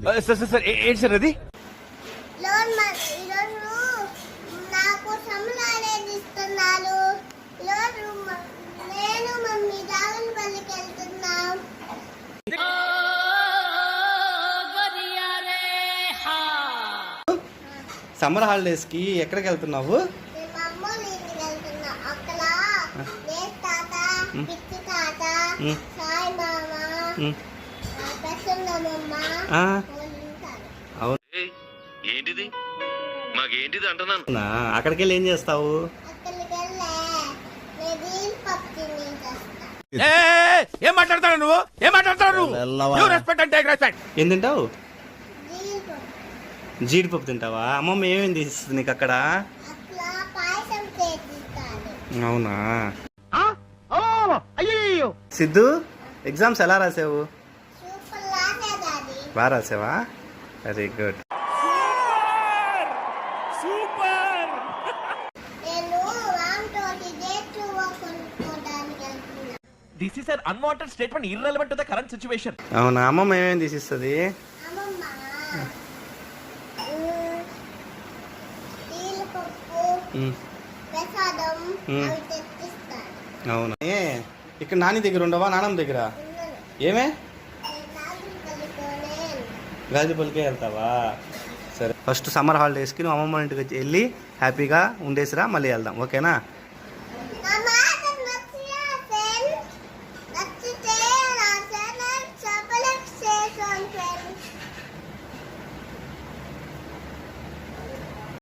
Sir sir sir ఏంటి sir అది? నాకు సమలాడేది ఇస్తున్నారు. నేను మమ్మీ దావనపల్లికి వెళ్తున్నాం. సమ్మర్ హాలిడేస్ కి ఎక్కడికి వెళ్తున్నావు? మా అమ్మోళ్ళ ఇంటికి వెళ్తున్నా. అక్కడ తాత, పిచ్చి తాత, సాయి మామ, ప్రసన్నమ్మ అవును. ఏంటిది మాకేంటిది అంటున్నాను. అక్కడికి వెళ్ళి ఏం చేస్తావు? అక్కడికి వెళ్ళే నేను పప్పు తిని చేస్తా. ఏం మాట్లాడతాడు నువ్వు? ఏం మాట్లాడతాడు నువ్వు? రెస్పెక్ట్ అంటే రెస్పెక్ట్. ఏం తింటావు? జీడిపప్పు. జీడిపప్పు తింటావా? అమ్మమ్మ ఏమేమి తీసిస్తుంది నీకు అక్కడ? అట్లా పాయసం చేసిస్తాడు. అవునా? అయ్యో సిద్ధు, ఎగ్జామ్స్ ఎలా రాసావు? సూపర్ లాసేదాది. బాగా రాసావా? Very good. నేను రామ్తోటి డేట్ కొనుక్కోవడానికి వెళ్తున్నా. This is an unwanted statement irrelevant to the current situation. అవునా? అమ్మమ్మ ఏమేమి తీసిస్తుంది? అమ్మమ్మ జీడిపప్పు, ప్రసాదం అవి తెచ్చిస్తాడు. అవునా? ఇక్కడ నాని దగ్గర ఉండవా? నానమ్మ దగ్గర ఉన్నాను. ఏమే? నేను నాగరికల్లితోనే గాజుపల్లికే వెళ్తావా? సరే, ఫస్ట్ సమ్మర్ హాలిడేస్కి నువ్వు అమ్మమ్మ ఇంటికి వెళ్ళి హ్యాపీగా ఉండేసిరా, మళ్ళీ వెళ్దాం. ఓకేనా?